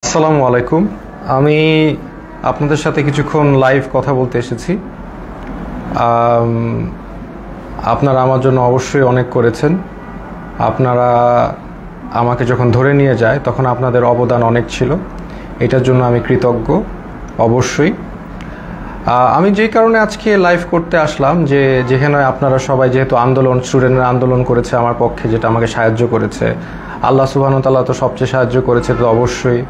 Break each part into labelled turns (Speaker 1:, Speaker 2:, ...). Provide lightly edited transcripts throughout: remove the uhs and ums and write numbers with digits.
Speaker 1: আসসালামু আলাইকুম। আমি আপনাদের সাথে কিছুক্ষণ লাইভ কথা বলতে এসেছি। আপনারা আমার জন্য অবশ্যই অনেক করেছেন। আপনারা আমাকে যখন ধরে নিয়ে যায় তখন আপনাদের অবদান অনেক ছিল, এটার জন্য আমি কৃতজ্ঞ অবশ্যই। আমি যেই কারণে আজকে লাইভ করতে আসলাম, যেখানে আপনারা সবাই যেহেতু স্টুডেন্টরা আন্দোলন করেছে আমার পক্ষে, যেটা আমাকে সাহায্য করেছে, আল্লাহ সুবহানাহু ওয়া তাআলা তো সবচেয়ে সাহায্য করেছে, তো অবশ্যই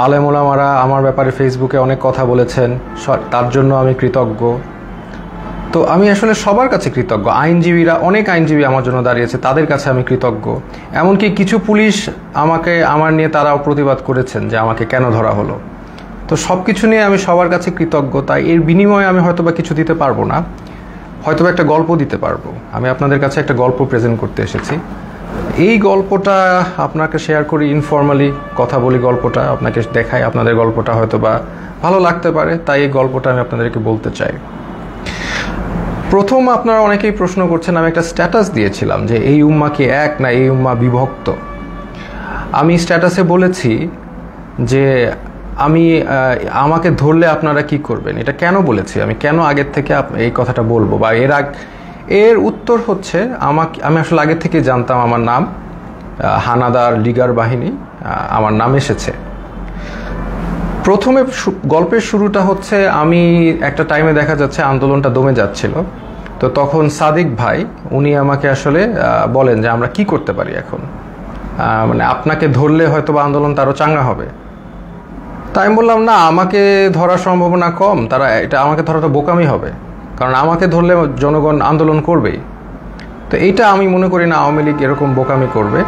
Speaker 1: আলেম ওলামারা আমার ব্যাপারে ফেসবুকে অনেক কথা বলেছেন, তার জন্য আমি কৃতজ্ঞ। তো আমি আসলে সবার কাছে কৃতজ্ঞ। অনেক আইনজীবী আমার জন্য দাঁড়িয়েছে, তাদের কাছে আমি কৃতজ্ঞ। এমনকি কিছু পুলিশ আমার নিয়ে তারাও প্রতিবাদ করেছেন যে আমাকে কেন ধরা হলো। তো সব কিছু নিয়ে আমি সবার কাছে কৃতজ্ঞ। তাই এর বিনিময়ে আমি হয়তোবা কিছু দিতে পারবো না, হয়তোবা একটা গল্প দিতে পারবো। আমি আপনাদের কাছে একটা গল্প প্রেজেন্ট করতে এসেছি। এই গল্পটা আপনাকে শেয়ার করি, ইনফর্মালি কথা বলি, গল্পটা আপনাকে দেখাই, আপনাদের গল্পটা হয়তোবা ভালো লাগতে পারে, তাই এই গল্পটা আমি আপনাদেরকে বলতে চাই। প্রথম আপনারা অনেকেই প্রশ্ন করছেন, আমি একটা স্ট্যাটাস দিয়েছিলাম যে এই উম্মাহ কি এক না এই উম্মাহ বিভক্ত। আমি স্ট্যাটাসে বলেছি যে আমাকে ধরলে আপনারা কি করবেন। এটা কেন বলেছি, আমি কেন আগের থেকে এই কথাটা বলবো, বা এর উত্তর হচ্ছে আমি আসলে আগে থেকে জানতাম আমার নাম হানাদার লিগার বাহিনী, আমার নাম এসেছে। প্রথমে গল্পের শুরুটা হচ্ছে, আমি একটা টাইমে দেখা যাচ্ছে আন্দোলনটা দমে যাচ্ছিল, তো তখন সাদিক ভাই উনি আমাকে আসলে বলেন যে আমরা কি করতে পারি এখন, মানে আপনাকে ধরলে হয়তো বা আন্দোলনটা আরও চাঙ্গা হবে। তাই আমি বললাম না, আমাকে ধরার সম্ভাবনা কম, আমাকে ধরাটা বোকামি হবে, কারণ আমাকে ধরলে জনগণ আন্দোলন করবেই। তো এইটা আমি মনে করি না আওয়ামী লীগ এরকম বোকামি করবে,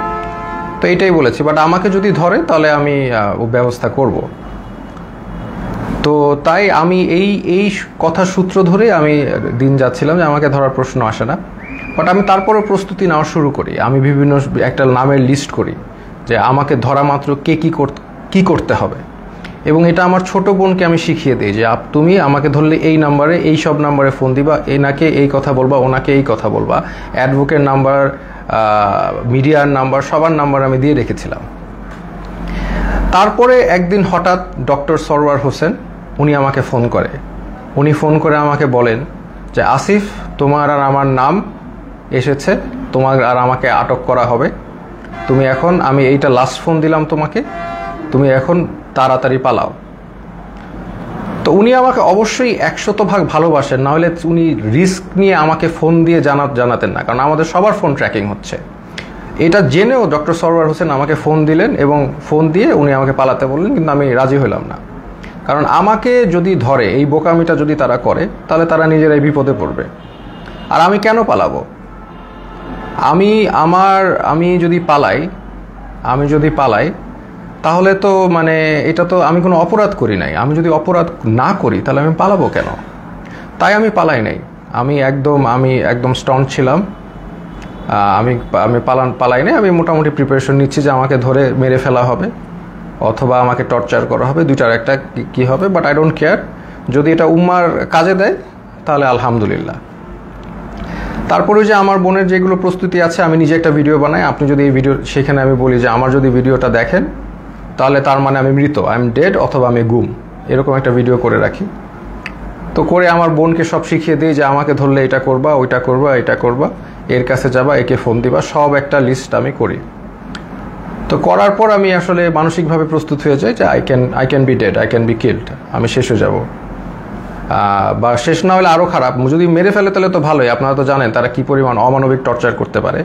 Speaker 1: তো এইটাই বলেছি। বাট আমাকে যদি ধরে তাহলে আমি ব্যবস্থা করব। তো তাই আমি এই কথা সূত্র ধরে আমি দিন যাচ্ছিলাম যে আমাকে ধরার প্রশ্ন আসে না। বাট আমি তারপরও প্রস্তুতি নেওয়া শুরু করি, আমি বিভিন্ন একটা নামের লিস্ট করি যে আমাকে ধরা মাত্র কে কি করতে হবে। এবং এটা আমার ছোট বোনকে আমি শিখিয়ে দিই যে তুমি আমাকে ধরলে এই নাম্বারে, এই সব নাম্বারে ফোন দিবা, এনাকে এই কথা বলবা, ওনাকে এই কথা বলবা, অ্যাডভোকেট নাম্বার, মিডিয়ার নাম্বার, সবার নাম্বার আমি দিয়ে রেখেছিলাম। তারপরে একদিন হঠাৎ ডক্টর সরওয়ার হোসেন উনি আমাকে ফোন করে আমাকে বলেন যে আসিফ, তোমার আর আমার নাম এসেছে, তোমার আর আমাকে আটক করা হবে, তুমি এখন, আমি এইটা লাস্ট ফোন দিলাম তোমাকে, তুমি এখন তাড়াতাড়ি পালাও। তো উনি আমাকে অবশ্যই 100% ভালোবাসেন, না হলে উনি রিস্ক নিয়ে আমাকে ফোন দিয়ে জানাতেন না, কারণ আমাদের সবার ফোন ট্র্যাকিং হচ্ছে। এটা জেনেও ডক্টর সরওয়ার হোসেন আমাকে ফোন দিলেন এবং ফোন দিয়ে উনি আমাকে পালাতে বললেন, কিন্তু আমি রাজি হলাম না। কারণ আমাকে যদি ধরে, এই বোকামিটা যদি তারা করে, তাহলে তারা নিজেরাই বিপদে পড়বে। আর আমি কেন পালাবো? আমি যদি পালাই তাহলে তো মানে এটা তো আমি কোনো অপরাধ করি নাই। আমি যদি অপরাধ না করি তাহলে আমি পালাবো কেন? তাই আমি পালাই নাই। আমি একদম স্ট্রং ছিলাম। আমি পালাই নাই। আমি মোটামুটি প্রিপারেশন নিচ্ছি যে আমাকে ধরে মেরে ফেলা হবে অথবা আমাকে টর্চার করা হবে, দুইটার একটা কি হবে। বাট আই ডোন্ট কেয়ার, যদি এটা উম্মার কাজে দেয় তাহলে আলহামদুলিল্লাহ। তারপরে যে আমার বোনের যেগুলো প্রস্তুতি আছে, আমি নিজে একটা ভিডিও বানাই। আপনি যদি এই ভিডিও, সেখানে আমি বলি যে আমার যদি ভিডিওটা দেখেন তাহলে তার মানে আমি মৃত, আই এম ডেড, অথবা আমি গুম, এরকম একটা ভিডিও করে রাখি। তো করে আমার বোনকে সব শিখিয়ে দিই যে আমাকে ধরলে এটা করবা, ওইটা করবা, এটা করবা, এর কাছে যাবা, একে ফোন দিবা, সব একটা লিস্ট আমি করি। তো করার পর আমি আসলে মানসিকভাবে প্রস্তুত হয়ে যাই যে I can be dead, I can be killed, আমি শেষ হয়ে যাব। বা শেষ না হলে আরও খারাপ, যদি মেরে ফেলে তাহলে তো ভালোই। আপনারা তো জানেন তারা কি পরিমাণ অমানবিক টর্চার করতে পারে।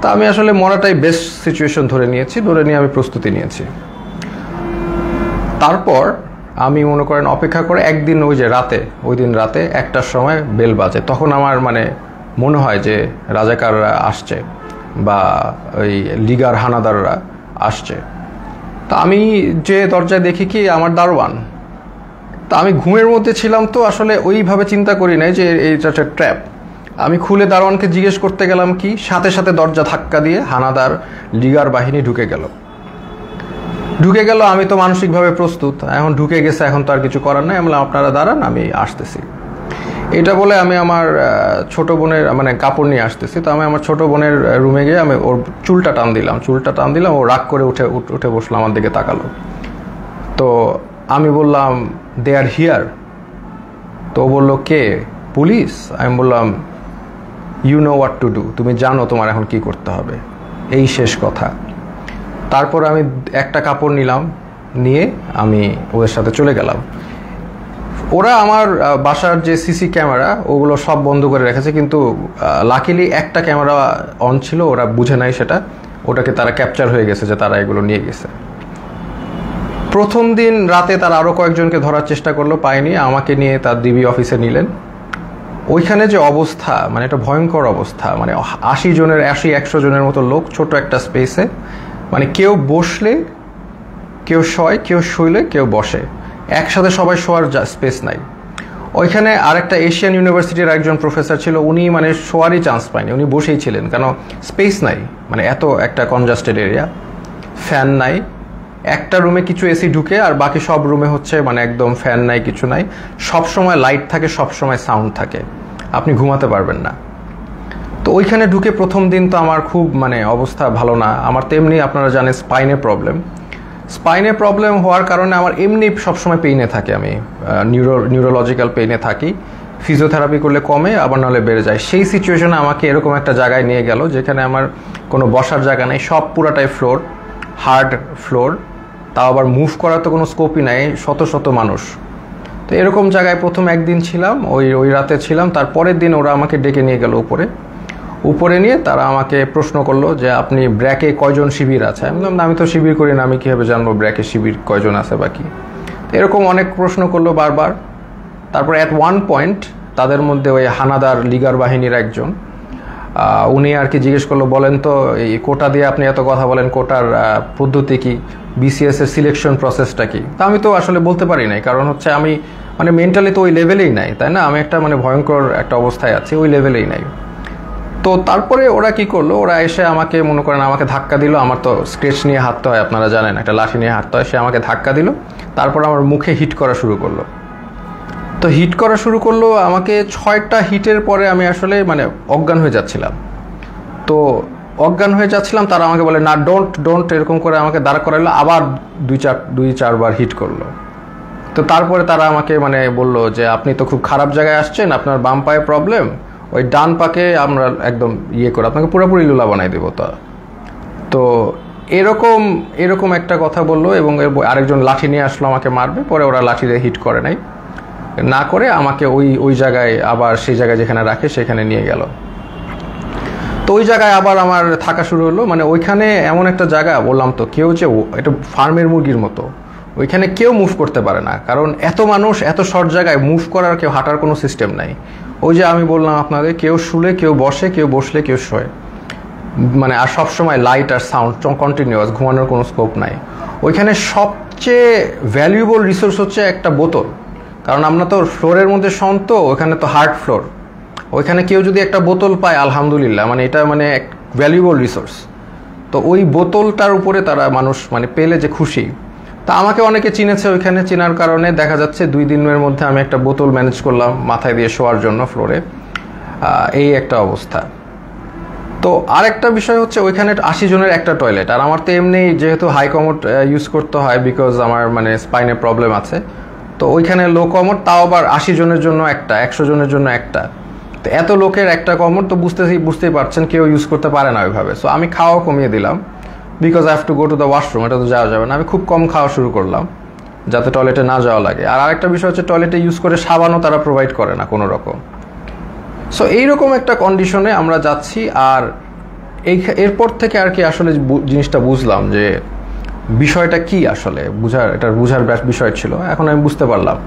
Speaker 1: তা আমি আসলে মরাটাই বেস্ট সিচুয়েশন ধরে নিয়ে আমি প্রস্তুতি নিয়েছি। তারপর আমি মনে করেন অপেক্ষা করে একদিন ওই দিন রাতে 1টার সময় বেল বাজে। তখন আমার মনে হয় যে রাজাকাররা আসছে বা ওই লিগার হানাদাররা আসছে। তা আমি যে দরজায় দেখি কি আমার দারোয়ান। তা আমি ঘুমের মধ্যে ছিলাম, তো আসলে ওইভাবে চিন্তা করি নাই যে এইটা একটা ট্র্যাপ। আমি খুলে দারোয়ানকে জিজ্ঞেস করতে গেলাম কি, সাথে সাথে দরজা ধাক্কা দিয়ে হানাদার লিগার বাহিনী ঢুকে গেল। আমি তো মানসিকভাবে প্রস্তুত, এখন ঢুকে গেছে, এখন তো আর কিছু করার নাই। আমি বললাম আপনারা দাঁড়ান, আমি আসতেছি। এটা বলে আমি আমার ছোট বোনের মানে কাপড় নিয়ে আসতেছি, তো আমি আমার ছোট বোনের রুমে গিয়ে আমি ওর চুলটা টান দিলাম, ও রাগ করে উঠে বসলো, আমার দিকে তাকালো। তো আমি বললাম দে আর হিয়ার। তো ও বললো কে? পুলিশ। আমি বললাম you know what to do, তুমি জানো তোমার এখন কি করতে হবে, এই শেষ কথা। তারপর আমি একটা কাপড় নিয়ে আমি ওদের সাথে চলে গেলাম। ওরা আমার বাসার যে সিসি ক্যামেরা ওগুলো সব বন্ধ করে রেখেছে, কিন্তু লাকিলি একটা ক্যামেরা অন ছিল, ওরা বুঝে নাই সেটা, ওটাকে তারা ক্যাপচার হয়ে গেছে যে তারা এগুলো নিয়ে গেছে। প্রথম দিন রাতে তারা আরও কয়েকজনকে ধরার চেষ্টা করলো, পায়নি, আমাকে নিয়ে তার ডিবি অফিসে নিলেন। ওইখানে যে অবস্থা, মানে একটা ভয়ঙ্কর অবস্থা, মানে 80-100 জনের মতো লোক ছোট একটা স্পেসে, মানে কেউ বসলে কেউ শয়, কেউ শুইলে কেউ বসে, একসাথে সবাই শোয়ার স্পেস নাই। ওইখানে আরেকটা এশিয়ান ইউনিভার্সিটির একজন প্রফেসর ছিল, উনি মানে শোয়ারই চান্স পায়নি, উনি বসেই ছিলেন, কেন স্পেস নাই, মানে এত একটা কনজাস্টেড এরিয়া, ফ্যান নাই, একটা রুমে কিছু এসি ঢুকে আর বাকি সব রুমে হচ্ছে মানে একদম ফ্যান নাই, কিছু নাই, সব সময় লাইট থাকে, সব সময় সাউন্ড থাকে, আপনি ঘুমাতে পারবেন না। তো ওইখানে ঢুকে প্রথম দিন তো আমার খুব মানে অবস্থা ভালো না। আমার তেমনি আপনারা জানেন স্পাইনে প্রবলেম হওয়ার কারণে আমার এমনি সবসময় পেইনে থাকে, আমি নিউরোলজিক্যাল পেইনে থাকি, ফিজিওথেরাপি করলে কমে, আবার নাহলে বেড়ে যায়। সেই সিচুয়েশনে আমাকে এরকম একটা জায়গায় নিয়ে গেল যেখানে আমার কোনো বসার জায়গা নেই, সব পুরাটাই ফ্লোর, হার্ড ফ্লোর, তাও আবার মুভ করার তো কোনো স্কোপই নাই, শত মানুষ। তো এরকম জায়গায় প্রথম একদিন ছিলাম, ওই রাতে ছিলাম। তারপরের দিন ওরা আমাকে ডেকে নিয়ে গেল উপরে নিয়ে তারা আমাকে প্রশ্ন করলো যে আপনি ব্র্যাকে কয়জন শিবির আছে? আমি বললাম আমি তো শিবির করি না, আমি কীভাবে জানবো ব্র্যাকে শিবির কয়জন আছে বাকি। এরকম অনেক প্রশ্ন করলো বারবার। তারপর অ্যাট ওয়ান পয়েন্ট তাদের মধ্যে ওই হানাদার লিগার বাহিনীর একজন, উনি আর কি জিজ্ঞেস করলো, বলেন তো এই কোটা দিয়ে আপনি এত কথা বলেন, কোটার পদ্ধতি কি, বিসিএস এর সিলেকশন প্রসেসটা কি? তা আমি তো আসলে বলতে পারি নাই, কারণ হচ্ছে আমি মানে মেন্টালি তো ওই লেভেলেই নাই, তাই না, আমি একটা মানে ভয়ঙ্কর একটা অবস্থায় আছি, ওই লেভেলেই নাই। তো তারপরে ওরা কি করলো, ওরা এসে আমাকে মনে করেন আমাকে ধাক্কা দিল, আমার তো স্কেচ নিয়ে হাঁটতে হয়, আপনারা জানেন একটা লাঠি নিয়ে হাঁটতে হয়, সে আমাকে ধাক্কা দিল, তারপর আমার মুখে হিট করা শুরু করলো। তো হিট করা শুরু করলো আমাকে, 6টা হিটের পরে আমি আসলে মানে অজ্ঞান হয়ে যাচ্ছিলাম। তো অজ্ঞান হয়ে যাচ্ছিলাম, তারা আমাকে বলে না ডোন্ট এরকম করে আমাকে দাঁড় করাইলো, আবার 2-4 বার হিট করলো। তো তারপরে তারা আমাকে মানে বললো যে আপনি তো খুব খারাপ জায়গায় আসছেন, আপনার বাম পায়ে প্রবলেম, ওই ডান পাকে আমরা একদম করে আপনাকে পুরোপুরি লুলা বানাই দেবো। তো এরকম একটা কথা বললো, এবং আরেকজন লাঠি নিয়ে আসলো আমাকে মারবে, পরে ওরা লাঠি দিয়ে হিট করে নাই, না করে আমাকে ওই জায়গায় আবার সেই জায়গায় যেখানে রাখে সেখানে নিয়ে গেল। তো ওই জায়গায় আবার আমার থাকা শুরু হলো। মানে ওইখানে এমন একটা জায়গা, বললাম তো, কেউ যে এটা ফার্মের মুরগির মতো, ওইখানে কেউ মুভ করতে পারে না, কারণ এত মানুষ, এত শর্ট জায়গায় মুভ করার, কেউ হাঁটার কোনো সিস্টেম নাই। ওই যে আমি বললাম আপনাদের, কেউ শুলে কেউ বসে, কেউ বসলে কেউ শোয়, মানে আর সবসময় লাইট আর সাউন্ড কন্টিনিউয়াস, ঘুমানোর কোনো স্কোপ নাই। ওইখানে সবচেয়ে ভ্যালুয়েবল রিসোর্স হচ্ছে একটা বোতল, কারণ আমরা তো ফ্লোরের মধ্যে শোন, তো ওখানে তো হার্ড ফ্লোর, ওইখানে কেউ যদি একটা বোতল পায় আলহামদুলিল্লাহ, মানে এটা মানে এক ভ্যালুয়েবল রিসোর্স। তো ওই বোতলটার উপরে তারা মানুষ মানে পেলে যে খুশি। তা আমাকে অনেকে চিনেছে, ওইখানে চেনার কারণে দেখা যাচ্ছে 2 দিনের মধ্যে আমি একটা বোতল ম্যানেজ করলাম মাথায় দিয়ে শোয়ার জন্য ফ্লোরে, এই একটা অবস্থা। তো আরেকটা বিষয় হচ্ছে ওইখানে 80 জনের একটা টয়লেট, আর আমার তো এমনি যেহেতু হাই কমোড ইউজ করতে হয়, বিকজ আমার মানে স্পাইনে প্রবলেম আছে, তো ওইখানে লো কমোড, তাও আবার 80 জনের জন্য একটা, 100 জনের জন্য একটা। তো এত লোকের একটা কমোড তো বুঝতেই পারছেন কেউ ইউজ করতে পারে না ওইভাবে। সো আমি খাওয়া কমিয়ে দিলাম, because I have to go to the washroom, এটা তো যাওয়া যাবে না। আমি খুব কম খাওয়া শুরু করলাম যাতে টয়লেটে না যাওয়া লাগে। আর আরেকটা বিষয় হচ্ছে টয়লেটে ইউজ করে সাবানও তারা প্রোভাইড করে না কোনো রকম। সো এইরকম একটা কন্ডিশনে আমরা যাচ্ছি। আর এরপর থেকে আর কি আসলে জিনিসটা বুঝলাম যে বিষয়টা কি আসলে, বুঝার বিষয় ছিল, এখন আমি বুঝতে পারলাম।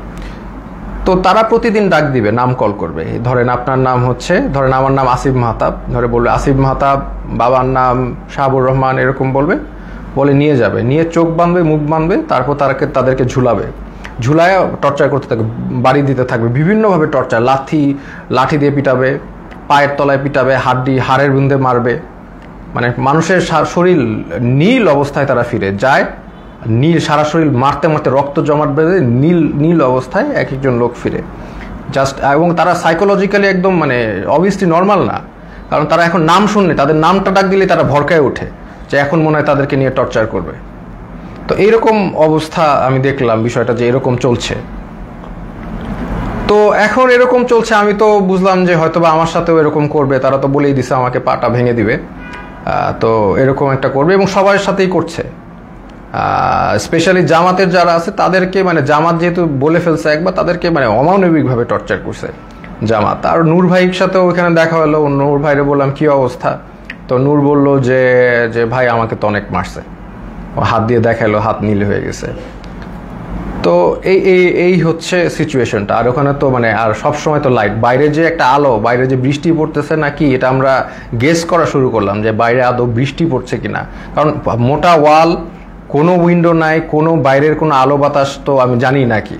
Speaker 1: তো তারা প্রতিদিন ডাক দিবে, নাম কল করবে, ধরেন আপনার নাম হচ্ছে, ধরেন আমার নাম আসিফ মাহতাব, ধরে বলবে আসিফ মাহতাব, বাবার নাম শাহাবুর রহমান, এরকম বলে নিয়ে যাবে, নিয়ে চোখ বাঁধবে, মুখ বাঁধবে, তারপর তাদেরকে ঝুলায় টর্চার করতে থাকবে, বাড়ি দিতে থাকবে, বিভিন্নভাবে টর্চার, লাঠি দিয়ে পিটাবে, পায়ের তলায় পিটাবে, হাড়ের বিন্দে মারবে, মানে মানুষের শরীর নীল অবস্থায় তারা ফিরে যায়, সারা শরীর মারতে রক্ত জমাট বেঁধে নীল অবস্থায় এক একজন লোক ফিরে। জাস্ট, এবং তারা সাইকোলজিক্যালি একদম মানে অবভিয়াসলি নর্মাল না, কারণ তারা এখন নাম শুনলে, তাদের নামটা ডাক দিলে তারা ভরকায় ওঠে যে এখন মনে হয় তাদেরকে নিয়ে টর্চার করবে। তো এইরকম অবস্থা আমি দেখলাম বিষয়টা যে এরকম চলছে। তো এখন এরকম চলছে, আমি তো বুঝলাম যে হয়তোবা আমার সাথেও এরকম করবে, তারা তো বলেই দিছে আমাকে পাটা ভেঙে দিবে। তো এরকম একটা করবে এবং সবার সাথেই করছে। স্পেশালি জামাতের যারা আছে তাদেরকে, মানে জামাত যেহেতু বলে ফেলছে একবার, তাদেরকে মানে অমানবিকভাবে টর্চার করছে জামাত। আর নূর ভাইয়ের সাথেও ওইখানে দেখা হলো, নূর ভাইরে বললাম কি অবস্থা, তো নূর বলল যে যে ভাই আমাকে তো অনেক মারছে, হাত দিয়ে দেখালো, হাত নীল হয়ে গেছে। তো এই এই এই হচ্ছে সিচুয়েশনটা। আর ওখানে তো মানে আর সবসময় তো লাইট, বাইরে যে একটা আলো, বাইরে যে বৃষ্টি পড়তেছে নাকি এটা আমরা গেস করা শুরু করলাম যে বাইরে আদৌ বৃষ্টি পড়ছে কিনা, কারণ মোটা ওয়াল, কোনো উইন্ডো নাই, কোনো বাইরের কোনো আলো বাতাস তো আমি জানি নাকি,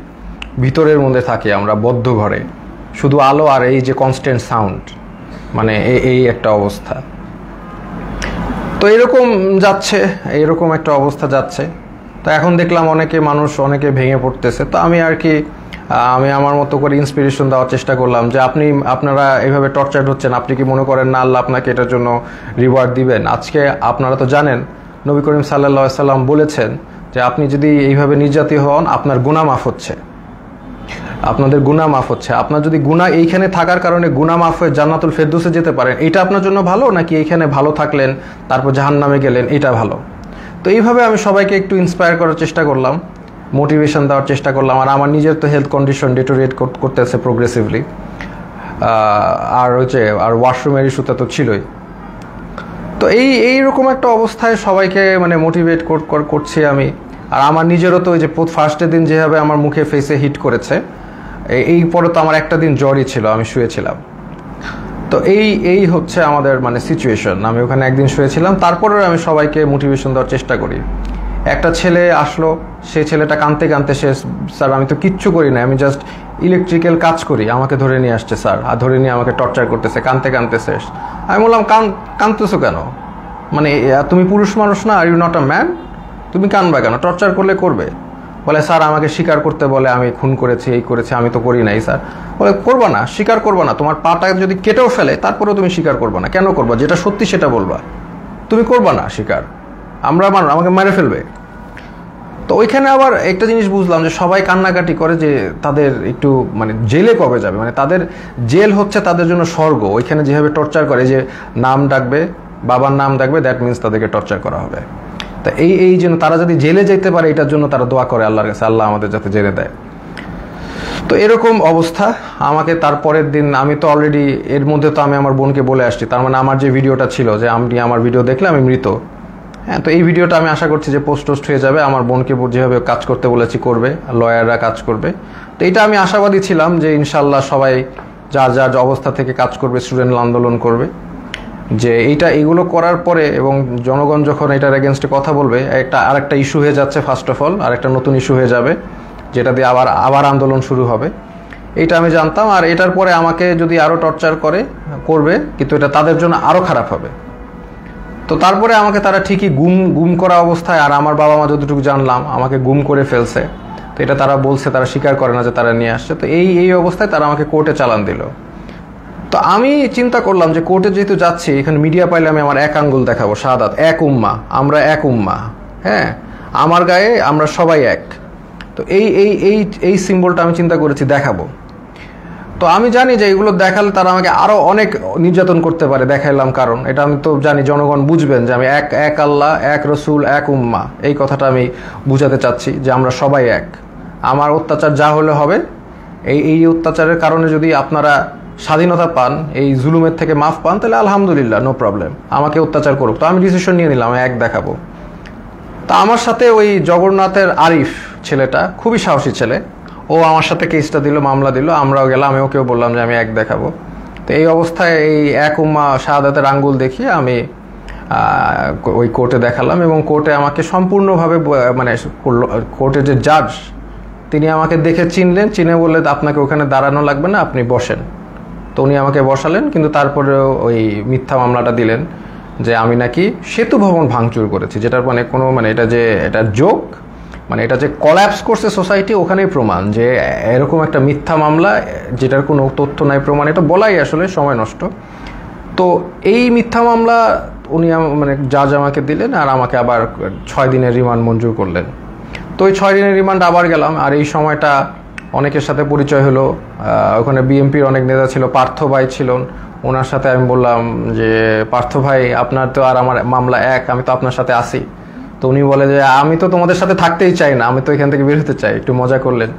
Speaker 1: ভিতরের মধ্যে থাকি আমরা বদ্ধ ঘরে, শুধু আলো আর এই যে কনস্ট্যান্ট সাউন্ড, মানে এই একটা অবস্থা। তো এরকম যাচ্ছে, এরকম একটা অবস্থা যাচ্ছে। তো এখন দেখলাম অনেকে ভেঙে পড়তেছে। তো আমি আর কি আমি আমার মতো করে ইন্সপিরেশন দেওয়ার চেষ্টা করলাম যে আপনারা এইভাবে টর্চার হচ্ছেন, আপনি কি মনে করেন না আল্লাহ আপনাকে এটার জন্য রিওয়ার্ড দিবেন? আজকে আপনারা তো জানেন নবী করিম সাল্লাল্লাহু আলাইহি সাল্লাম বলেছেন যে আপনি যদি এইভাবে নির্যাতিত হন আপনার গুনাহ মাফ হচ্ছে, আপনাদের গুনাহ মাফ হচ্ছে। আপনার যদি গুনাহ এইখানে থাকার কারণে গুনাহ মাফ হয়ে জান্নাতুল ফেরদৌসে যেতে পারেন, এটা আপনার জন্য ভালো, নাকি এইখানে ভালো থাকলেন তারপর জাহান্নামে গেলেন, এটা ভালো? তো এইভাবে আমি সবাইকে একটু ইন্সপায়ার করার চেষ্টা করলাম, মোটিভেশন দেওয়ার চেষ্টা করলাম। আর আমার নিজের তো হেলথ কন্ডিশন ডিটোরিয়েট করতেছে প্রোগ্রেসিভলি, আর ওয়াশরুমের ইস্যুটা তো ছিলই। তো এইরকম একটা অবস্থায় সবাইকে মানে মোটিভেট করছি আমি। আর আমার নিজেরও তো ওই যে ফার্স্টের দিন যেভাবে আমার মুখে ফেসে হিট করেছে, এই পরে তো আমার একটা দিন জ্বরই ছিল, আমি শুয়েছিলাম। তো এই হচ্ছে আমাদের মানে সিচুয়েশন। আমি ওখানে একদিন শুয়েছিলাম, তারপরেও আমি সবাইকে মোটিভেশন দেওয়ার চেষ্টা করি। একটা ছেলে আসলো, সেই ছেলেটা কাঁদতে কাঁদতে, স্যার আমি তো কিচ্ছু করি না, আমি জাস্ট ইলেকট্রিক্যাল কাজ করি, আমাকে ধরে নিয়ে আসছে স্যার, আর ধরে নিয়ে আমাকে টর্চার করতেছে, কাঁদতে কাঁদতে শেষ। আমি বললাম কাঁদতেছো কেন, মানে তুমি পুরুষ মানুষ না, are you not a man, তুমি কাঁদবা কেন, টর্চার করলে করবে। বলে স্যার আমাকে স্বীকার করতে বলে, আমি খুন করেছি, এই করেছি, আমি তো করি নাই স্যার। বলে করবা না, স্বীকার করবা না, তোমার পাটা যদি কেটেও ফেলে তারপরেও তুমি স্বীকার করবা না, কেন করবা? যেটা সত্যি সেটা বলবা, তুমি করবা না স্বীকার, আমাকে মেরে ফেলবে। তো ওইখানে আবার একটা জিনিস বুঝলাম যে সবাই কান্নাকাটি করে যে তাদের একটু মানে জেলে কবে যাবে, মানে তাদের জেল হচ্ছে তাদের জন্য স্বর্গ। ওইখানে যেভাবে টর্চার করে, যে নাম ডাকবে, বাবার নাম ডাকবে, দ্যাট মিনস তাদেরকে টর্চার করা হবে। তা এই জন্য তারা যদি জেলে যেতে পারে, এটার জন্য তারা দোয়া করে আল্লাহর কাছে, আল্লাহ আমাদের যাতে জেলে দেয়। তো এরকম অবস্থা। আমাকে তারপরের দিন, আমি তো অলরেডি এর মধ্যে তো আমি আমার বোনকে বলে আসছি, তার মানে আমার যে ভিডিওটা ছিল যে আপনি আমার ভিডিও দেখলে আমি মৃত, হ্যাঁ, তো এই ভিডিওটা আমি আশা করছি যে পোস্ট হয়ে যাবে। আমার বোনকে যেভাবে কাজ করতে বলেছি করবে, লয়াররা কাজ করবে। তো এটা আমি আশাবাদী ছিলাম যে ইনশাল্লাহ সবাই যার যার অবস্থা থেকে কাজ করবে, স্টুডেন্ট আন্দোলন করবে, যে এগুলো করার পরে এবং জনগণ যখন এটার এগেনস্টে কথা বলবে, আরেকটা ইস্যু হয়ে যাচ্ছে, ফার্স্ট অফ অল আরেকটা নতুন ইস্যু হয়ে যাবে, যেটা দিয়ে আবার আন্দোলন শুরু হবে। এটা আমি জানতাম। আর এটার পরে আমাকে যদি আরও টর্চার করবে, কিন্তু এটা তাদের জন্য আরও খারাপ হবে। তো তারপরে আমাকে তারা ঠিকই গুম করা অবস্থায়, আর আমার বাবা মা যতটুকু জানলাম আমাকে গুম করে ফেলছে। তো এটা তারা বলছে, তারা স্বীকার করে না যে তারা নিয়ে আসছে। তো এই অবস্থায় তারা আমাকে কোর্টে চালান দিল। তো আমি চিন্তা করলাম যে কোর্টে যেহেতু যাচ্ছি, এখানে মিডিয়া পাইলে আমি আমার এক আঙ্গুল দেখাবো, শাহাদাত, এক উম্মা, আমরা এক উম্মা, হ্যাঁ, আমার গায়ে আমরা সবাই এক। তো এই সিম্বলটা আমি চিন্তা করেছি দেখাবো। তো আমি জানি যে এগুলো দেখালে তারা আমাকে আরো অনেক নির্যাতন করতে পারে, দেখাইলাম, কারণ এটা আমি তো জানি জনগণ বুঝবেন যে আমি এক আল্লাহ, এক রসুল, এক উম্মা, এই কথাটা আমি বুঝাতে চাচ্ছি যে আমরা সবাই এক। আমার অত্যাচার যা হলে হবে, এই অত্যাচারের কারণে যদি আপনারা স্বাধীনতা পান, এই জুলুমের থেকে মাফ পান, তাহলে আলহামদুলিল্লাহ, নো প্রবলেম, আমাকে অত্যাচার করুক। তো আমি ডিসিশন নিয়ে নিলাম, এক দেখাবো। তা আমার সাথে ওই জগন্নাথের আরিফ ছেলেটা, খুবই সাহসী ছেলে, ও আমার সাথে কেসটা দিল, মামলা দিল, আমরাও গেলাম, আমি ওকেও বললাম যে আমি এক দেখাবো। তো এই অবস্থায় এই এক উম্মা শাহাদাতের আঙ্গুল দেখিয়ে আমি ওই কোর্টে দেখালাম, এবং কোর্টে আমাকে সম্পূর্ণভাবে মানে কোর্টের যে জাজ, তিনি আমাকে দেখে চিনে বললেন আপনাকে ওখানে দাঁড়ানো লাগবে না, আপনি বসেন। তো উনি আমাকে বসালেন, কিন্তু তারপরেও ওই মিথ্যা মামলাটা দিলেন যে আমি নাকি সেতু ভবন ভাঙচুর করেছি, যেটার মানে এটা জোক, মানে এটা যে কলাপস করছে সোসাইটি, ওখানেই প্রমাণ যে এরকম একটা মিথ্যা মামলা যেটার কোনো তথ্য নাই, প্রমাণ, এটা বলাই আসলে সময় নষ্ট। তো এই মিথ্যা মামলা উনি মানে জাজ আমাকে দিলেন, আর আমাকে আবার 6 দিনের রিমান্ড মঞ্জুর করলেন। তো ওই 6 দিনের রিমান্ড আবার গেলাম, আর এই সময়টা অনেকের সাথে পরিচয় হলো। ওখানে বিএনপির অনেক নেতা ছিল, পার্থ ভাই ছিলেন, ওনার সাথে আমি বললাম যে পার্থ ভাই আপনার তো আর আমার মামলা এক, আমি তো আপনার সাথে আসি। তো উনি বলে যে আমি তো তোমাদের সাথে থাকতেই চাই না, আমি তো এখান থেকে বের হতে চাই, একটু মজা করলেন।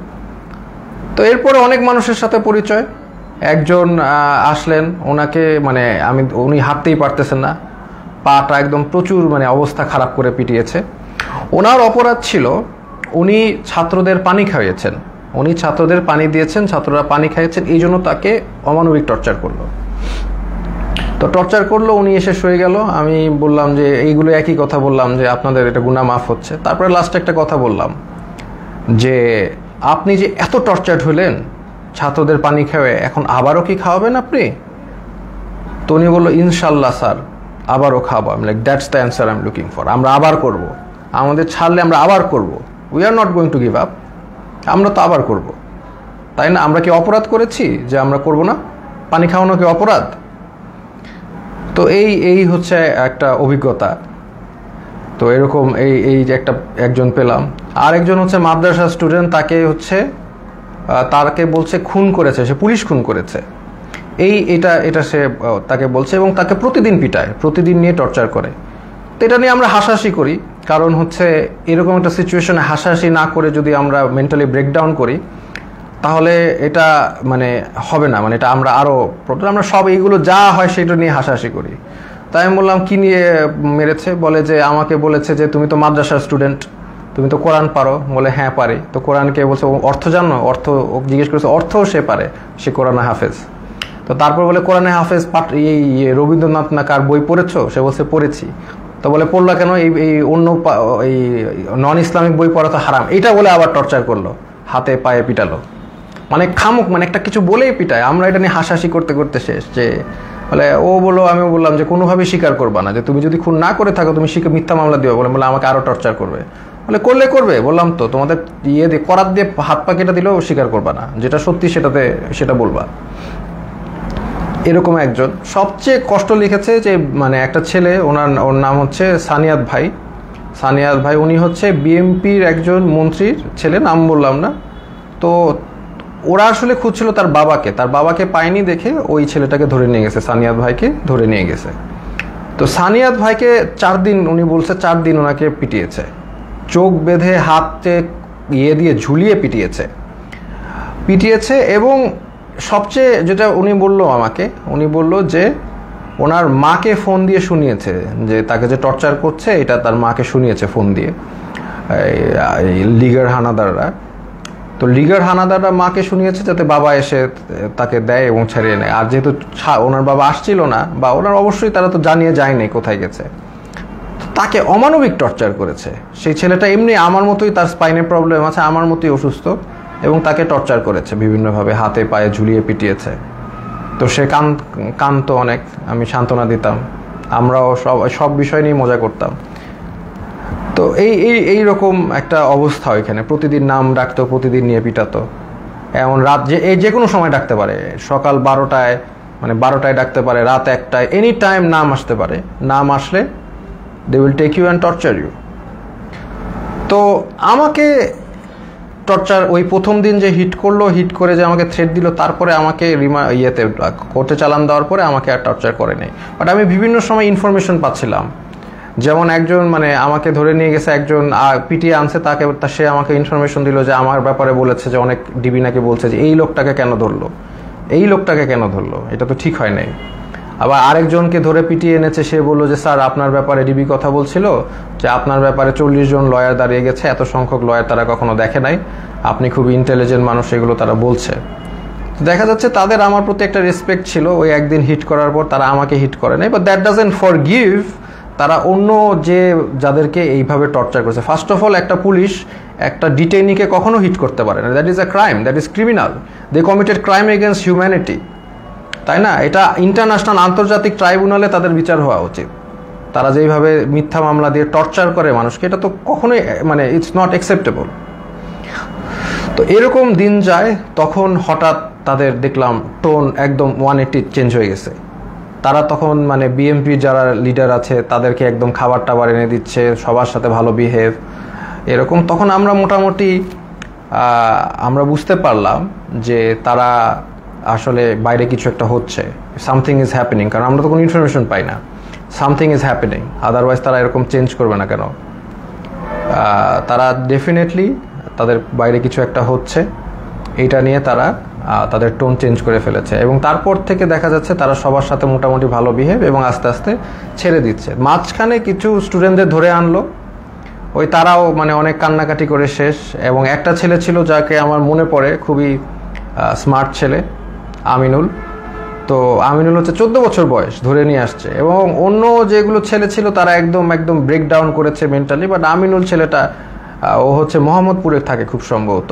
Speaker 1: তো এরপরে অনেক মানুষের সাথে পরিচয়। একজন আসলেন, ওনাকে মানে উনি হাঁটতেই পারতেছেন না, পাটা একদম প্রচুর মানে অবস্থা খারাপ করে পিটিয়েছে। ওনার অপরাধ ছিল উনি ছাত্রদের পানি খাইয়েছেন, উনি ছাত্রদের পানি দিয়েছেন, ছাত্ররা পানি খাইয়েছেন, এই জন্য তাকে অমানবিক টর্চার করলো। তো টর্চার করলো, উনি এসে শুয়ে গেল। আমি বললাম যে এইগুলো একই কথা বললাম যে আপনাদের এটা গুনাহ মাফ হচ্ছে। তারপরে লাস্টে একটা কথা বললাম যে আপনি যে এত টর্চার্ড হলেন ছাত্রদের পানি খাওয়ে, এখন আবারও কি খাওয়াবেন আপনি? তো উনি বললো ইনশাল্লাহ স্যার আবারও খাওয়াবো। আমি like that's the answer I am looking for. আমরা আবার করব, আমাদের ছাড়লে আমরা আবার করব, we are not going to give up. আমরা তো আবার করব, তাই না? আমরা কি অপরাধ করেছি যে আমরা করব না? পানি খাওয়ানো কি অপরাধ? তো এই হচ্ছে একটা অভিজ্ঞতা। তো এরকম এই যে একজন পেলাম। আর একজন হচ্ছে মাদ্রাসা স্টুডেন্ট, তাকে বলছে খুন করেছে, সে পুলিশ খুন করেছে, এটা সে তাকে বলছে, এবং তাকে প্রতিদিন পিটায়, প্রতিদিন নিয়ে টর্চার করে। তো এটা নিয়ে আমরা হাসাহাসি করি, কারণ হচ্ছে এরকম একটা সিচুয়েশনে হাসাহাসি না করে যদি আমরা মেন্টালি ব্রেকডাউন করি তাহলে এটা মানে হবে না, মানে এটা আমরা আমরা সব এইগুলো যা হয় সেটা নিয়ে হাসাহাসি করি। তাই আমি বললাম কি নিয়ে মেরেছে? বলে যে আমাকে বলেছে যে তুমি তো মাদ্রাসার স্টুডেন্ট, তুমি তো কোরআন পারো। বলে হ্যাঁ পারি। তো কোরআনকে বলছে অর্থ জানো? অর্থ জিজ্ঞেস করেছে, অর্থও সে পারে, সে কোরআনে হাফেজ। তো তারপর বলে কোরআনে হাফেজ এই রবীন্দ্রনাথ না কার বই পড়েছো? সে বলছে পড়েছি। তো বলে পড়লা কেন? এই অন্য এই নন ইসলামিক বই পড়া তো হারাম, এটা বলে আবার টর্চার করলো, হাতে পায়ে পিটালো। মানে খামুক, মানে একটা কিছু বলেই পিটায়। আমরা এটা নিয়ে হাসাহাসি করতে করতে শেষ। যে বলে ও বললো, আমি বললাম যে কোনোভাবেই স্বীকার করবা না, যে তুমি যদি খুন না করে থাকো তুমি মিথ্যা মামলা দিও। বলে আমাকে আরো টর্চার করবে। বলে করবে, বললাম তো তোমাদের করাত দিয়ে হাত পা কেটে দিলেও স্বীকার করবা না, যেটা সত্যি সেটা বলবা। এরকম একজন সবচেয়ে কষ্ট লিখেছে যে মানে একটা ছেলে, ওর নাম হচ্ছে সানিয়াত ভাই। উনি হচ্ছে বিএনপির একজন মন্ত্রীর ছেলে, নাম বললাম না। তো ওরা আসলে খুঁজছিল তার বাবাকে পায়নি দেখে ওই ছেলেটাকে ধরে নিয়ে গেছে, সানিয়াত ভাইকে ধরে নিয়ে গেছে। তো সানিয়াত ভাইকে 4 দিন, উনি বলছে 4 দিন ওনাকে পিটিয়েছে, চোখ বেঁধে হাতে দিয়ে ঝুলিয়ে পিটিয়েছে। এবং সবচেয়ে যেটা উনি বলল যে ওনার মাকে ফোন দিয়ে শুনিয়েছে যে তাকে যে টর্চার করছে, এটা তার মাকে শুনিয়েছে ফোন দিয়ে লিগার হানাদাররা। তো লিগার হানাদাররা মাকে শুনিয়েছে যাতে বাবা এসে তাকে দেয় এবং ছাড়িয়ে নেয়। আর যেহেতু ওনার বাবা আসছিল না, বা ওনার অবশ্যই তারা তো জানিয়ে যায়নি কোথায় গেছে, তাকে অমানবিক টর্চার করেছে। সেই ছেলেটা এমনি আমার মতোই, তার স্পাইনে প্রবলেম আছে, আমার মতোই অসুস্থ, এবং তাকে টর্চার করেছে বিভিন্নভাবে, হাতে পায়ে ঝুলিয়ে পিটিয়েছে। তো সে কাঁদতো অনেক, আমি সান্ত্বনা দিতাম, আমরাও সব বিষয় নিয়ে মজা করতাম। তো এইরকম একটা অবস্থা ওইখানে, প্রতিদিন নাম ডাকতো, প্রতিদিন নিয়ে পিটাতো। এমন রাত যে কোনো সময় ডাকতে পারে, সকাল 12টায় ডাকতে পারে, রাত 1টায়, এনি টাইম নাম আসতে পারে। নাম আসলে they will take you and torture you. তো আমাকে টর্চার ওই প্রথম দিন যে হিট করে যে আমাকে থ্রেট দিল, তারপরে আমাকে কোর্টে চালান দেওয়ার পরে আমাকে আর টর্চার করে নাই। বাট আমি বিভিন্ন সময় ইনফরমেশন পাচ্ছিলাম, যেমন একজন মানে আমাকে ধরে নিয়ে গেছে, একজন পিটিয়ে আনছে, সে আমাকে ইনফরমেশন দিল যে আমার ব্যাপারে বলেছে যে অনেক ডিবি নাকি বলছে যে এই লোকটাকে কেন ধরলো, এটা তো ঠিক হয় নাই। আবার আরেকজনকে ধরে পিটিয়ে এনেছে, সে বললো যে স্যার আপনার ব্যাপারে ডিবি কথা বলছিল যে আপনার ব্যাপারে 40 জন লয়ার দাঁড়িয়ে গেছে, এত সংখ্যক লয়ার তারা কখনো দেখে নাই, আপনি খুব ইন্টেলিজেন্ট মানুষ, এগুলো তারা বলছে। দেখা যাচ্ছে তাদের আমার প্রতি একটা রেসপেক্ট ছিল। ওই একদিন হিট করার পর তারা আমাকে হিট করে নাই, বাট দ্যাট ডাজন্ট ফরগিভ তারা অন্য যাদেরকে এইভাবে টর্চার করেছে। ফার্স্ট অফ অল, একটা পুলিশ একটা ডিটেইনিকে কখনো হিট করতে পারে না, that is a crime, that is criminal, they committed crime against humanity, তাই না? এটা ইন্টারন্যাশনাল, আন্তর্জাতিক ট্রাইব্যুনালে তাদের বিচার হওয়া উচিত। তারা যেইভাবে মিথ্যা মামলা দিয়ে টর্চার করে মানুষকে, এটা তো কখনোই মানে ইটস নট অ্যাকসেপ্টেবল। তো এরকম দিন যায়, তখন হঠাৎ তাদের দেখলাম টোন একদম 180 চেঞ্জ হয়ে গেছে। তারা তখন মানে বিএনপি যারা লিডার আছে তাদেরকে একদম খাবার টাবার এনে দিচ্ছে, সবার সাথে ভালো বিহেভ এরকম। তখন আমরা মোটামুটি আমরা বুঝতে পারলাম যে তারা আসলে বাইরে কিছু একটা হচ্ছে, সামথিং ইজ হ্যাপেনিং, কারণ আমরা তো কোনো ইনফরমেশন পাই না। সামথিং ইজ হ্যাপেনিং, আদারওয়াইজ তারা এরকম চেঞ্জ করবে না কেন। তারা ডেফিনেটলি তাদের বাইরে কিছু একটা হচ্ছে, এইটা নিয়ে তারা তাদের টোন চেঞ্জ করে ফেলেছে। এবং তারপর থেকে দেখা যাচ্ছে তারা সবার সাথে মোটামুটি ভালো বিহেভ এবং আস্তে আস্তে ছেড়ে দিচ্ছে। মাঝখানে কিছু স্টুডেন্টদের ধরে আনলো, ওই তারাও মানে অনেক কান্নাকাটি করে শেষ। এবং একটা ছেলে ছিল যাকে আমার মনে পড়ে, খুবই স্মার্ট ছেলে, আমিনুল। তো আমিনুল হচ্ছে 14 বছর বয়স, ধরে নিয়ে আসছে। এবং অন্য যেগুলো ছেলে ছিল তারা একদম ব্রেকডাউন করেছে মেন্টালি, বাট আমিনুল ছেলেটা ও হচ্ছে মোহাম্মদপুরে থাকে খুব সম্ভবত,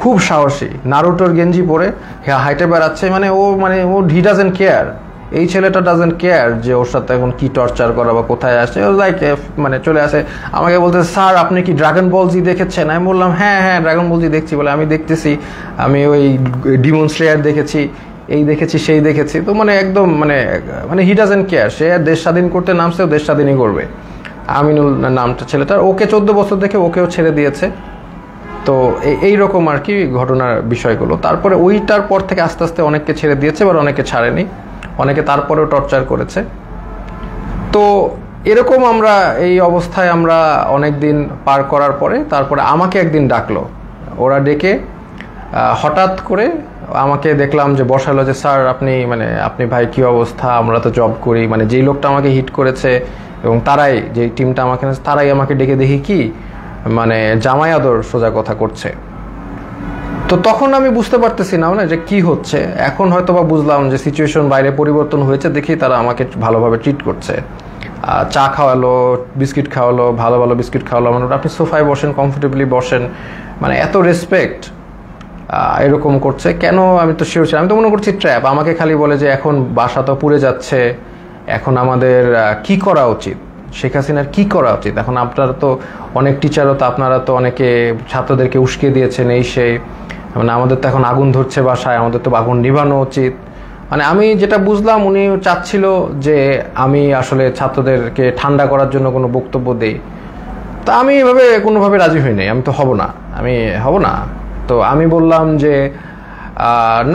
Speaker 1: খুব সাহসী, নারুটোর গেঞ্জি পরে হাইটে বেড়াচ্ছে। মানে ও হি ডাজেন্ট কেয়ার, এই ছেলেটা ডাজেন্ট কেয়ার যে ওর সাথে এখন কি টর্চার করা বা কোথায় আসে। ও লাইক মানে চলে আসে, আমাকে বলতে, স্যার আপনি কি ড্রাগন বল জি দেখেছেন? আমি বললাম হ্যাঁ ড্রাগন বল জি দেখছি। বলে আমি দেখতেছি, আমি ওই ডিমন স্লেয়ার দেখেছি, এই দেখেছি সেই দেখেছি। তো মানে একদম মানে হি ডাজেন্ট কেয়ার, সে দেশ স্বাধীন করতে নামছে, ও দেশ স্বাধীনই করবে। আমিনুল নামটা ছেলেটার, ওকে 14 বছর দেখে ওকেও ছেড়ে দিয়েছে। তো এইরকম আর কি ঘটনার বিষয়গুলো। তারপরে ওইটার পর থেকে আস্তে আস্তে অনেককে ছেড়ে দিয়েছে, এবার অনেকে ছাড়েনি, অনেকে তারপরেও টর্চার করেছে। তো এরকম আমরা এই অবস্থায় আমরা অনেক দিন পার করার পরে তারপরে আমাকে একদিন ডাকলো, ওরা ডেকে হঠাৎ করে আমাকে দেখলাম যে বসালো, যে স্যার আপনি ভাই কি অবস্থা, আমরা তো জব করি। মানে যেই লোকটা আমাকে হিট করেছে এবং তারাই, যেই টিমটা আমাকে, তারাই আমাকে ডেকে দেখি কি মানে জামাই আদর সোজা কথা করছে। তো তখন আমি বুঝতে পারতেছি না যে কি হচ্ছে। এখন হয়তো বা বুঝলাম যে সিচুয়েশন বাইরে পরিবর্তন হয়েছে, দেখি তারা আমাকে ভালোভাবে ট্রিট করছে। চা খাওয়ালো, বিস্কিট খাওয়ালো, ভালো ভালো বিস্কিট খাওয়ালো, মানে আপনি সোফায় বসেন, কমফোর্টেবলি বসেন, মানে এত রেসপেক্ট এরকম করছে। কেন আমি তো শিওর ছিলাম, আমি তো মনে করছি ট্র্যাপ। আমাকে খালি বলে যে এখন বাসা তো পুড়ে যাচ্ছে, এখন আমাদের কি করা উচিত, শেখ হাসিনার কি করা উচিত। এখন আপনারা তো অনেক টিচারও তো, আপনারা তো অনেকে ছাত্রদেরকে উস্কে দিয়েছেন, এই সেই, মানে আমাদের তো এখন আগুন ধরছে বাসায়, আমাদের তো আগুন নিভানো উচিত। মানে আমি যেটা বুঝলাম উনি চাচ্ছিল যে আমি আসলে ছাত্রদেরকে ঠান্ডা করার জন্য কোনো বক্তব্য দেই। তা আমি এভাবে কোনোভাবে রাজি হই নাই, আমি তো হব না। তো আমি বললাম যে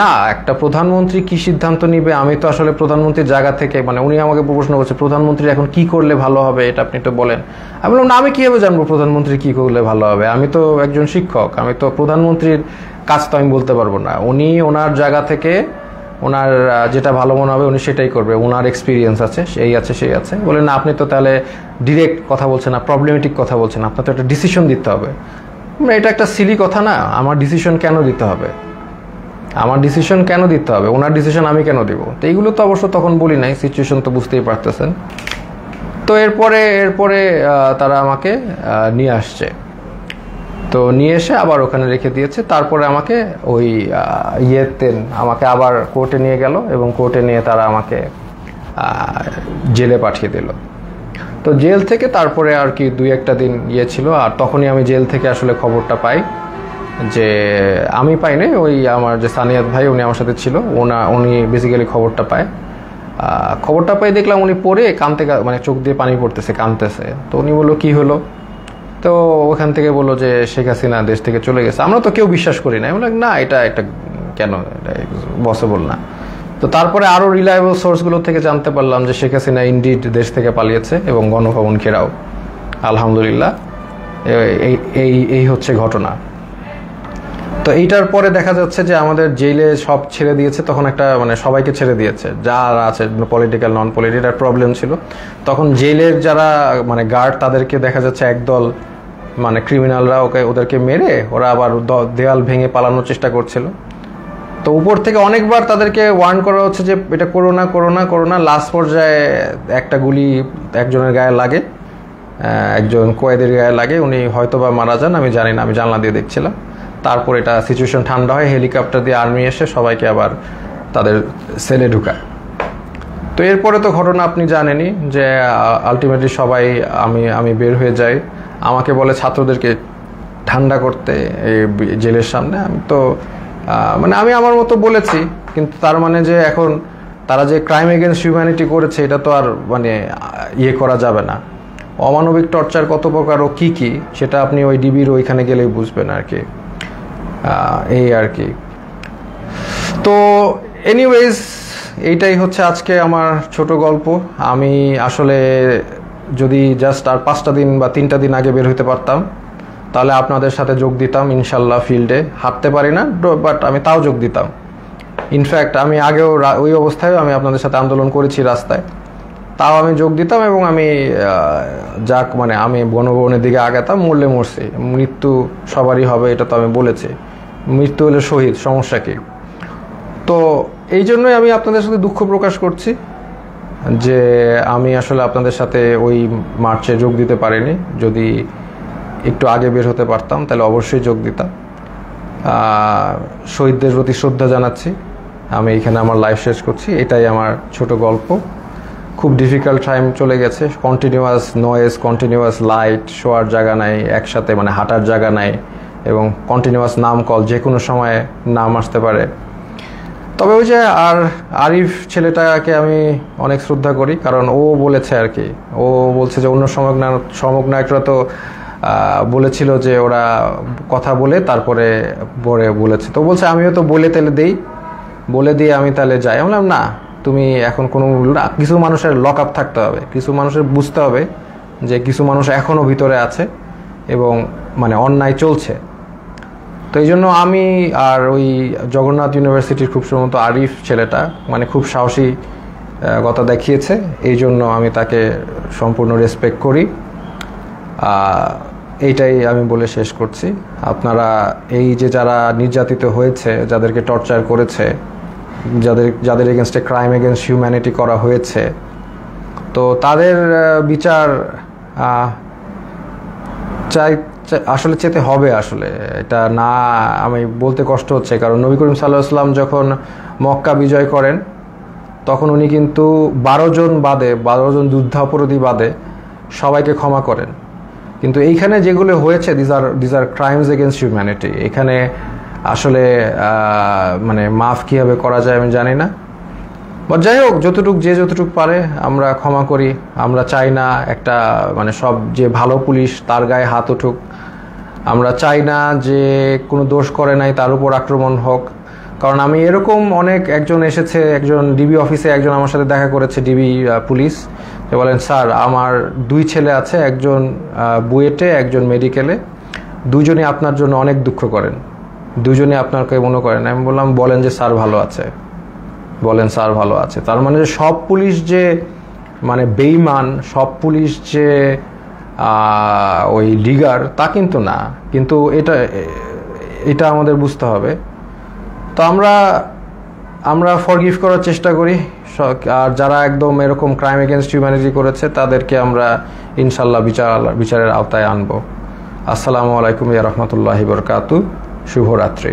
Speaker 1: না, একটা প্রধানমন্ত্রী কি সিদ্ধান্ত নিবে, আমি তো আসলে প্রধানমন্ত্রীর জায়গা থেকে, মানে উনি আমাকে প্রশ্ন করছে প্রধানমন্ত্রী এখন কি করলে ভালো হবে, এটা আপনি তো বলেন। আমি বললাম না, আমি কিভাবে জানবো প্রধানমন্ত্রী কি করলে ভালো হবে, আমি তো একজন শিক্ষক, আমি তো প্রধানমন্ত্রীর কাজ তো আমি বলতে পারবো না। উনি ওনার জায়গা থেকে ওনার যেটা ভালো মনে হবে উনি সেটাই করবে, ওনার এক্সপিরিয়েন্স আছে, সেই আছে। বলে না, আপনি তো তাহলে ডিরেক্ট কথা বলছেন না, প্রবলেমেটিক কথা বলছেন, আপনার তো একটা ডিসিশন দিতে হবে। এটা একটা সিলি কথা না, আমার ডিসিশন কেন দিতে হবে, ওনার ডিসিশন আমি কেন দিব। তো এইগুলো তো অবশ্য তখন বলি নাই, সিচুয়েশন তো বুঝতেই পারতেছেন। তো এরপরে তারা আমাকে নিয়ে আসছে, তো নিয়ে এসে আবার ওখানে রেখে দিয়েছে। তারপরে আমাকে ওই আমাকে আবার কোর্টে নিয়ে গেল এবং কোর্টে নিয়ে তারা আমাকে জেলে পাঠিয়ে দিল। তো জেল থেকে তারপরে আর কি 2-1 দিন ছিল। আর তখনই আমি জেল থেকে আসলে খবরটা পাই, যে আমি পাই নাই, ওই আমার যে সানিয়াত ভাই উনি আমার সাথে ছিল, উনি বেসিক্যালি খবরটা পাই। দেখলাম উনি পড়ে কাঁদতে, মানে চোখ দিয়ে পানি পড়তেছে, কাঁদতেছে। তো উনি বললো কি হলো, তো ওখান থেকে বললো যে শেখ হাসিনা দেশ থেকে চলে গেছে। আমরা তো কেউ বিশ্বাস করি না, বললাম না এটা কেন, এটা পসিবল না। তো তারপরে আরো রিলায়েবল সোর্সগুলো থেকে জানতে পারলাম যে শেখ হাসিনা ইনডিড দেশ থেকে পালিয়েছে এবং গণভবন ঘেরাও। আলহামদুলিল্লাহ, এই হচ্ছে ঘটনা। তো এইটার পরে দেখা যাচ্ছে যে আমাদের জেলে সব ছেড়ে দিয়েছে, তখন একটা মানে সবাইকে ছেড়ে দিয়েছে যারা আছে, পলিটিক্যাল নন পলিটিক্যাল প্রবলেম ছিল। তখন জেলের যারা মানে গার্ড, তাদেরকে দেখা যাচ্ছে একদল মানে ক্রিমিনালরা ওদেরকে মেরে ওরা আবার দেয়াল ভেঙে পালানোর চেষ্টা করছিল। তো উপর থেকে অনেকবার তাদেরকে ওয়ার্ন করা হচ্ছে যে এটা করো না। লাস্ট পর্যায়ে একটা গুলি একজনের গায়ে লাগে, একজন কয়েদির গায়ে লাগে, উনি হয়তো বা মারা যান, আমি জানি না, আমি জানলা দিয়ে দেখছিলাম। তারপর এটা সিচুয়েশন ঠান্ডা হয়, হেলিকপ্টার দিয়ে আর্মি এসে সবাইকে আবার তাদের সেলে ঢুকায়। তো তো এরপরে তো ঘটনা আপনি জানেনই যে আলটিমেটলি সবাই আমি বের হয়ে যাই, আমাকে বলে ছাত্রদেরকে ঠান্ডা করতে এই জেলের সামনে। আমি তো মানে আমি আমার মতো বলেছি, কিন্তু তার মানে যে এখন তারা যে ক্রাইম এগেনস্ট হিউম্যানিটি করেছে এটা তো আর মানে ইয়ে করা যাবে না। অমানবিক টর্চার কত প্রকার ও কী কী সেটা আপনি ওই ডিবির ওইখানে গেলেই বুঝবেন আর কি, এই আর কি। তো এনিওয়েজ এইটাই হচ্ছে আজকে আমার ছোট গল্প। আমি আসলে যদি জাস্ট আর 5টা দিন বা 3টা দিন আগে বের হতে পারতাম তাহলে আপনাদের সাথে যোগ দিতাম ইনশাল্লাহ। ফিল্ডে হাঁটতে পারি না, বাট আমি তাও যোগ দিতাম। ইনফ্যাক্ট আমি আগেও ওই অবস্থায় আমি আপনাদের সাথে আন্দোলন করেছি রাস্তায়, তাও আমি যোগ দিতাম এবং আমি যাক মানে আমি গণভবনের দিকে আগাতাম। মরলে মরছি, মৃত্যু সবারই হবে এটা তো আমি বলেছি, মৃত্যু হলে শহীদ, সমস্যা কি। তো এই জন্যই আমি আপনাদের সাথে দুঃখ প্রকাশ করছি যে আমি আসলে আপনাদের সাথে ওই মার্চে যোগ দিতে পারিনি। যদি একটু আগে বের হতে পারতাম তাহলে অবশ্যই যোগ দিতাম। শহীদদের প্রতি শ্রদ্ধা জানাচ্ছি। আমি এখানে আমার লাইফ শেষ করছি। এটাই আমার ছোট গল্প। খুব ডিফিকাল্ট টাইম চলে গেছে, কন্টিনিউয়াস নয়েজ, কন্টিনিউয়াস লাইট, শোয়ার জায়গা নাই, একসাথে মানে হাঁটার জায়গা নাই, এবং কন্টিনিউয়াস নাম কল, যে কোনো সময় নাম আসতে পারে। তবে ওই যে আরিফ ছেলেটাকে আমি অনেক শ্রদ্ধা করি, কারণ ও বলেছে আর কি, ও বলছে যে অন্য সমগ্নায়করা তো বলেছিল যে ওরা কথা বলে তারপরে বলেছে, তো বলছে আমিও তো বলে দিয়ে আমি তাহলে যাই। আমি বললাম না, তুমি এখন কোনো কিছু মানুষের লক আপ থাকতে হবে, কিছু মানুষের বুঝতে হবে যে কিছু মানুষ এখনও ভিতরে আছে এবং মানে অন্যায় চলছে। তো এই জন্য আমি আর ওই জগন্নাথ ইউনিভার্সিটির খুব সম্ভবত আরিফ ছেলেটা মানে খুব সাহসী কথা দেখিয়েছে, এই জন্য আমি তাকে সম্পূর্ণ রেসপেক্ট করি। এইটাই আমি বলে শেষ করছি। আপনারা এই যে যারা নির্যাতিত হয়েছে, যাদেরকে টর্চার করেছে, যাদের এগেনস্টে ক্রাইম এগেনস্ট হিউম্যানিটি করা হয়েছে, তো তাদের বিচার আসলে চেতে হবে। আসলে এটা না আমি বলতে কষ্ট হচ্ছে, কারণ নবী করিম সাল্লাল্লাহু আলাইহি ওয়াসাল্লাম যখন মক্কা বিজয় করেন তখন উনি কিন্তু 12 জন যুদ্ধাপরাধী বাদে সবাইকে ক্ষমা করেন। কিন্তু এইখানে যেগুলো হয়েছে these are crimes against humanity. এখানে আসলে মানে মাফ কীভাবে করা যায় আমি জানি না, বা যাই হোক যতটুক পারে আমরা ক্ষমা করি। আমরা চাই না একটা মানে সব যে ভালো পুলিশ তার গায়ে হাত উঠুক, আমরা চাই না যে কোনো দোষ করে নাই তার উপর আক্রমণ হোক। কারণ আমি এরকম একজন ডিবি অফিসে একজন আমার সাথে দেখা করেছে, ডিবি পুলিশ, যে বলেন স্যার আমার 2 ছেলে আছে, একজন বুয়েটে একজন মেডিকেলে, দুজনই আপনার জন্য অনেক দুঃখ করেন, দুজনই আপনাকে মনে করেন। আমি বললাম বলেন স্যার ভালো আছে। তার মানে সব পুলিশ যে মানে বেঈমান, সব পুলিশ যে ওই লিগার তা কিন্তু না, কিন্তু এটা আমাদের বুঝতে হবে। তো আমরা ফরগিভ করার চেষ্টা করি, আর যারা একদম এরকম ক্রাইম এগেনস্ট হিউম্যানিটি করেছে তাদেরকে আমরা ইনশাল্লাহ বিচারের আওতায় আনবো। আসসালামু আলাইকুম ওয়া রাহমাতুল্লাহি ওয়া বারাকাতুহু। শুভরাত্রি।